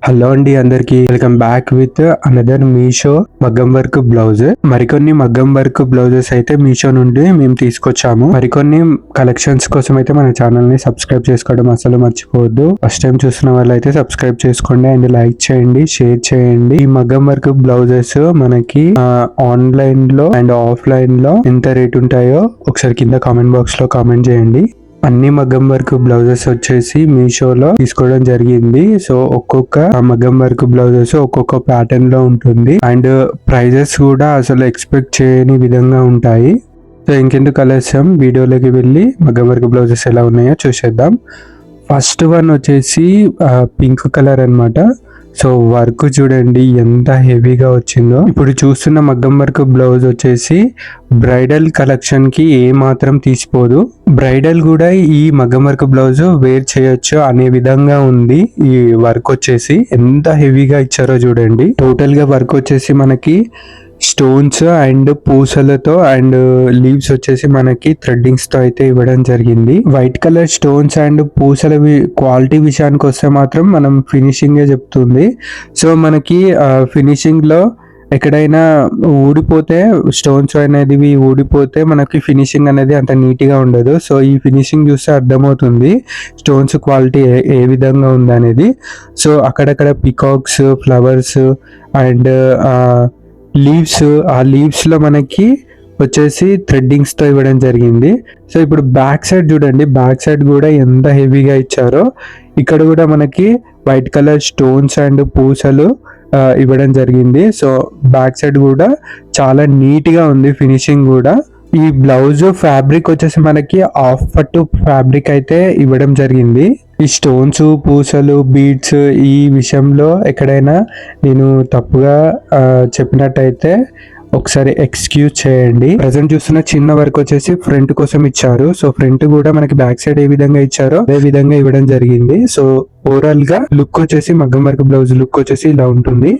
Hello అండి, అందరికి welcome back with another Meesho మగ్గం వర్క్ బ్లౌజ్. మరికొన్ని మగ్గం వర్క్ బ్లౌజెస్ అయితే మీషో నుండి మేము తీసుకొచ్చాము. మరికొన్ని కలెక్షన్స్ కోసం అయితే మన ఛానల్ ని సబ్స్క్రైబ్ చేసుకోవడం అసలు మర్చిపోవద్దు. ఫస్ట్ టైం చూస్తున్న వాళ్ళు అయితే సబ్స్క్రైబ్ చేసుకోండి అండ్ లైక్ చేయండి, షేర్ చేయండి. ఈ మగ్గం వర్క్ బ్లౌజెస్ మనకి ఆన్లైన్ లో అండ్ ఆఫ్లైన్ లో ఎంత రేట్ ఉంటాయో ఒకసారి కింద కామెంట్ బాక్స్ లో కామెంట్ చేయండి. అన్ని మగ్గం వర్క్ బ్లౌజెస్ వచ్చేసి మీషోలో తీసుకోవడం జరిగింది. సో ఒక్కొక్క మగ్గం వర్క్ బ్లౌజెస్ ఒక్కొక్క ప్యాటర్న్ లో ఉంటుంది అండ్ ప్రైజెస్ కూడా అసలు ఎక్స్పెక్ట్ చేయని విధంగా ఉంటాయి. సో ఇంకెందుకు ఆలస్యం, వీడియోలోకి వెళ్ళి మగ్గం వర్క్ బ్లౌజెస్ ఎలా ఉన్నాయో చూసేద్దాం. ఫస్ట్ వన్ వచ్చేసి పింక్ కలర్ అన్నమాట. సో వర్క్ చూడండి ఎంత హెవీగా వచ్చిందో. ఇప్పుడు చూస్తున్న మగ్గం వర్క్ బ్లౌజ్ వచ్చేసి బ్రైడల్ కలెక్షన్ కి ఏ మాత్రం తీసిపోదు. బ్రైడల్ కూడా ఈ మగ్గం వర్క్ బ్లౌజ్ వేర్ చేయొచ్చు అనే విధంగా ఉంది. ఈ వర్క్ వచ్చేసి ఎంత హెవీగా ఇచ్చారో చూడండి. టోటల్ గా వర్క్ వచ్చేసి మనకి స్టోన్స్ అండ్ పూసలతో అండ్ లీవ్స్ వచ్చేసి మనకి థ్రెడ్డింగ్స్ తో అయితే ఇవ్వడం జరిగింది. వైట్ కలర్ స్టోన్స్ అండ్ పూసల క్వాలిటీ విషయానికి వస్తే మాత్రం మనం ఫినిషింగే చెప్తుంది. సో మనకి ఫినిషింగ్ లో ఎక్కడైనా ఊడిపోతే స్టోన్స్ అనేది ఊడిపోతే మనకి ఫినిషింగ్ అనేది అంత నీట్ గా ఉండదు. సో ఈ ఫినిషింగ్ చూస్తే అర్థమవుతుంది స్టోన్స్ క్వాలిటీ ఏ విధంగా ఉంది అనేది. సో అక్కడక్కడ పికాక్స్, ఫ్లవర్స్ అండ్ లీవ్స్, ఆ లీవ్స్ లో మనకి వచ్చేసి థ్రెడ్డింగ్స్ తో ఇవ్వడం జరిగింది. సో ఇప్పుడు బ్యాక్ సైడ్ చూడండి, బ్యాక్ సైడ్ కూడా ఎంత హెవీగా ఇచ్చారో. ఇక్కడ కూడా మనకి వైట్ కలర్ స్టోన్స్ అండ్ పూసలు ఇవ్వడం జరిగింది. సో బ్యాక్ సైడ్ కూడా చాలా నీట్ గా ఉంది ఫినిషింగ్ కూడా. ఈ బ్లౌజ్ ఫ్యాబ్రిక్ వచ్చేసి మనకి హాఫ్ పట్టు ఫ్యాబ్రిక్ అయితే ఇవ్వడం జరిగింది. ఈ స్టోన్స్, పూసలు, బీడ్స్ ఈ విషయంలో ఎక్కడైనా నేను తప్పుగా చెప్పినట్టయితే ఒకసారి ఎక్స్క్యూజ్ చేయండి. ప్రజెంట్ చూస్తున్న చిన్న వర్క్ వచ్చేసి ఫ్రంట్ కోసం ఇచ్చారు. సో ఫ్రంట్ కూడా మనకి బ్యాక్ సైడ్ ఏ విధంగా ఇచ్చారో అదే విధంగా ఇవ్వడం జరిగింది. సో ఓవరాల్ గా లుక్ వచ్చేసి మగ్గం వర్క్ బ్లౌజ్ లుక్ వచ్చేసి ఇలా ఉంటుంది.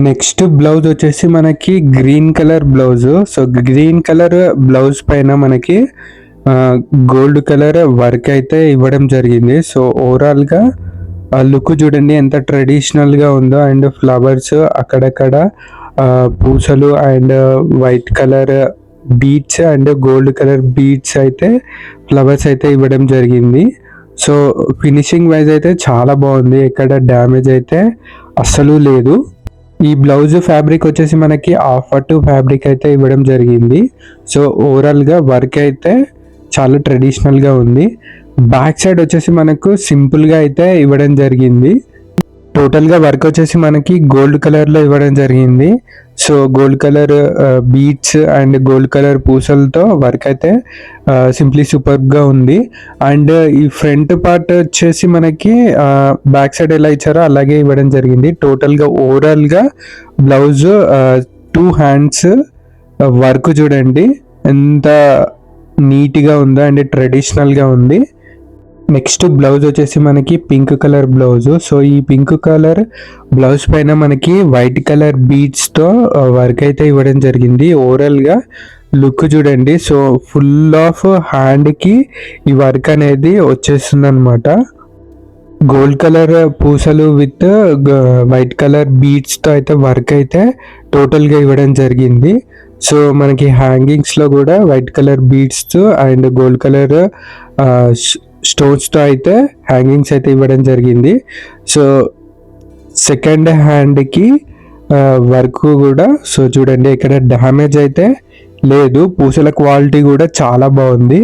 నెక్స్ట్ బ్లౌజ్ వచ్చేసి మనకి green colour blouse. So green colour blouse పైన మనకి గోల్డ్ కలర్ వర్క్ అయితే ఇవ్వడం జరిగింది. సో ఓవరాల్ గా లుక్ చూడండి ఎంత ట్రెడిషనల్ గా ఉందో. అండ్ ఫ్లవర్స్ అక్కడక్కడ పూసలు and white colour beads and gold colour beads అయితే ఫ్లవర్స్ అయితే ఇవ్వడం జరిగింది. సో ఫినిషింగ్ వైజ్ అయితే చాలా బాగుంది, ఎక్కడ డ్యామేజ్ అయితే అస్సలు లేదు. ఈ బ్లౌజ్ ఫ్యాబ్రిక్ వచ్చేసి మనకి హాఫ్ పట్టు ఫ్యాబ్రిక్ అయితే ఇవ్వడం జరిగింది. సో ఓవరాల్ గా వర్క్ అయితే చాలా ట్రెడిషనల్ గా ఉంది. బ్యాక్ సైడ్ వచ్చేసి మనకు సింపుల్ గా అయితే ఇవ్వడం జరిగింది. టోటల్ గా వర్క్ వచ్చేసి మనకి గోల్డ్ కలర్ లో ఇవ్వడం జరిగింది. So gold colour beads and gold colour పూసలతో వర్క్ అయితే సింప్లీ సూపర్ గా ఉంది. అండ్ ఈ ఫ్రంట్ పార్ట్ వచ్చేసి మనకి బ్యాక్ సైడ్ ఎలా ఇచ్చారో అలాగే ఇవ్వడం జరిగింది. టోటల్ గా ఓవరాల్ గా బ్లౌజ్ 2 హ్యాండ్స్ వర్క్ చూడండి ఎంత నీట్ గా ఉందో అండ్ ట్రెడిషనల్ గా ఉంది. నెక్స్ట్ బ్లౌజ్ వచ్చేసి మనకి పింక్ కలర్ బ్లౌజ్. సో ఈ పింక్ కలర్ బ్లౌజ్ పైన మనకి వైట్ కలర్ బీడ్స్ తో వర్క్ అయితే ఇవ్వడం జరిగింది. ఓవరాల్ గా లుక్ చూడండి. సో ఫుల్ ఆఫ్ హ్యాండ్ కి ఈ వర్క్ అనేది వచ్చేస్తుంది అనమాట. గోల్డ్ కలర్ పూసలు విత్ వైట్ కలర్ బీడ్స్ తో అయితే వర్క్ అయితే టోటల్ గా ఇవ్వడం జరిగింది. సో మనకి హ్యాంగింగ్స్ లో కూడా వైట్ కలర్ బీడ్స్ తో అండ్ గోల్డ్ కలర్ స్టోన్స్ తో అయితే హ్యాంగింగ్స్ అయితే ఇవ్వడం జరిగింది. సో సెకండ్ హ్యాండ్ కి వర్క్ కూడా సో చూడండి ఇక్కడ డ్యామేజ్ అయితే లేదు. పూసల క్వాలిటీ కూడా చాలా బాగుంది.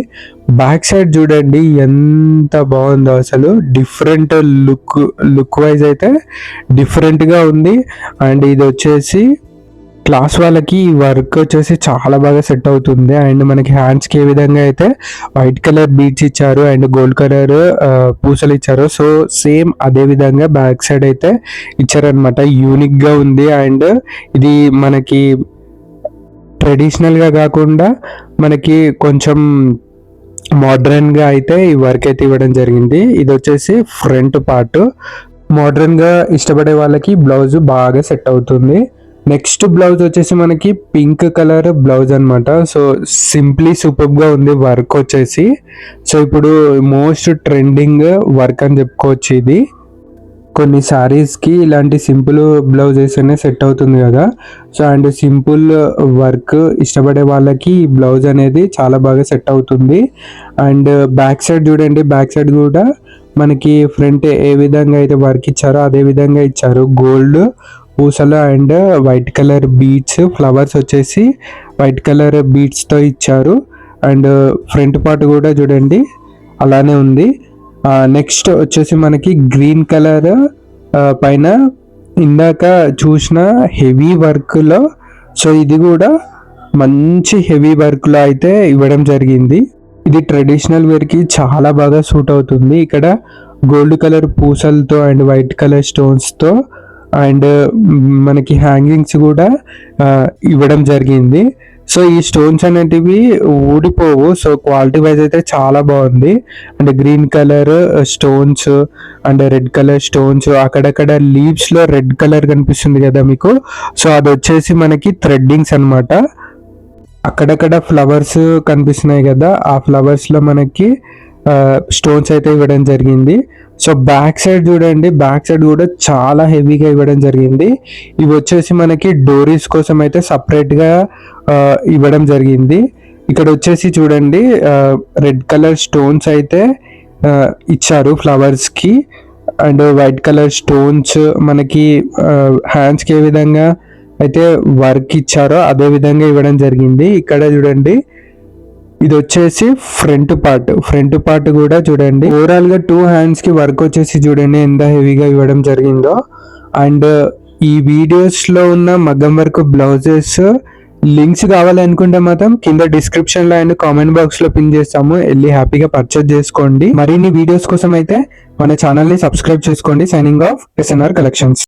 బ్యాక్ సైడ్ చూడండి ఎంత బాగుందో, అసలు డిఫరెంట్ లుక్ వైజ్ అయితే డిఫరెంట్ గా ఉంది. అండ్ ఇది వచ్చేసి క్లాస్ వాళ్ళకి ఈ వర్క్ వచ్చేసి చాలా బాగా సెట్ అవుతుంది. అండ్ మనకి హ్యాండ్స్ కి ఏ విధంగా అయితే వైట్ కలర్ బీడ్స్ ఇచ్చారు అండ్ గోల్డ్ కలర్ పూసలు ఇచ్చారు, సో సేమ్ అదే విధంగా బ్యాక్ సైడ్ అయితే ఇచ్చారనమాట. యూనిక్ గా ఉంది. అండ్ ఇది మనకి ట్రెడిషనల్ గా కాకుండా మనకి కొంచెం మోడ్రన్ గా అయితే ఈ వర్క్ అయితే ఇవ్వడం జరిగింది. ఇది వచ్చేసి ఫ్రంట్ పార్ట్. మోడ్రన్ గా ఇష్టపడే వాళ్ళకి బ్లౌజ్ బాగా సెట్ అవుతుంది. నెక్స్ట్ బ్లౌజ్ వచ్చేసి మనకి పింక్ కలర్ బ్లౌజ్ అనమాట. సో సింప్లీ సూపర్ గా ఉంది వర్క్ వచ్చేసి. సో ఇప్పుడు మోస్ట్ ట్రెండింగ్ వర్క్ అని చెప్పుకోవచ్చు ఇది. కొన్ని సారీస్కి ఇలాంటి సింపుల్ బ్లౌజెస్ అనే సెట్ అవుతుంది కదా. సో అండ్ సింపుల్ వర్క్ ఇష్టపడే వాళ్ళకి ఈ బ్లౌజ్ అనేది చాలా బాగా సెట్ అవుతుంది. అండ్ బ్యాక్ సైడ్ చూడండి, బ్యాక్ సైడ్ కూడా మనకి ఫ్రంట్ ఏ విధంగా అయితే వర్క్ ఇచ్చారో అదే విధంగా ఇచ్చారు. గోల్డ్ పూసలు and white colour beads, flowers వచ్చేసి వైట్ కలర్ బీడ్స్తో ఇచ్చారు. అండ్ ఫ్రంట్ పార్ట్ కూడా చూడండి అలానే ఉంది. నెక్స్ట్ వచ్చేసి మనకి గ్రీన్ కలర్ పైన ఇందాక చూసిన హెవీ వర్క్లో, సో ఇది కూడా మంచి హెవీ వర్క్లో అయితే ఇవ్వడం జరిగింది. ఇది ట్రెడిషనల్ వేర్కి చాలా బాగా సూట్ అవుతుంది. ఇక్కడ గోల్డ్ కలర్ పూసలతో అండ్ వైట్ కలర్ స్టోన్స్తో అండ్ మనకి హ్యాంగింగ్స్ కూడా ఇవ్వడం జరిగింది. సో ఈ స్టోన్స్ అనేటివి ఊడిపోవు. సో క్వాలిటీ వైజ్ అయితే చాలా బాగుంది. And green colour stones and red colour stones, అక్కడక్కడ లీవ్స్లో రెడ్ కలర్ కనిపిస్తుంది కదా మీకు. సో అది వచ్చేసి మనకి థ్రెడ్డింగ్స్ అనమాట. అక్కడక్కడ ఫ్లవర్స్ కనిపిస్తున్నాయి కదా, ఆ ఫ్లవర్స్లో మనకి స్టోన్స్ అయితే ఇవ్వడం జరిగింది. సో బ్యాక్ సైడ్ చూడండి, బ్యాక్ సైడ్ కూడా చాలా హెవీగా ఇవ్వడం జరిగింది. ఇవి వచ్చేసి మనకి డోరీస్ కోసం అయితే సపరేట్గా ఇవ్వడం జరిగింది. ఇక్కడ వచ్చేసి చూడండి రెడ్ కలర్ స్టోన్స్ అయితే ఇచ్చారు ఫ్లవర్స్కి. అండ్ వైట్ కలర్ స్టోన్స్ మనకి హ్యాండ్స్కి ఏ విధంగా అయితే వర్క్ ఇచ్చారో అదే విధంగా ఇవ్వడం జరిగింది. ఇక్కడ చూడండి ఇది వచ్చేసి ఫ్రంట్ పార్ట్ కూడా చూడండి. ఓవరాల్ గా 2 హ్యాండ్స్ కి వర్క్ వచ్చేసి చూడండి ఎంత హెవీగా ఇవ్వడం జరిగిందో. అండ్ ఈ వీడియోస్ లో ఉన్న మగ్గం వర్క్ బ్లౌజెస్ లింక్స్ కావాలనుకుంటే మాత్రం కింద డిస్క్రిప్షన్ లో అండ్ కామెంట్ బాక్స్ లో పిన్ చేస్తాము, వెళ్ళి హ్యాపీగా పర్చేజ్ చేసుకోండి. మరిన్ని వీడియోస్ కోసం అయితే మన ఛానల్ ని సబ్స్క్రైబ్ చేసుకోండి. Signing off SNR collections.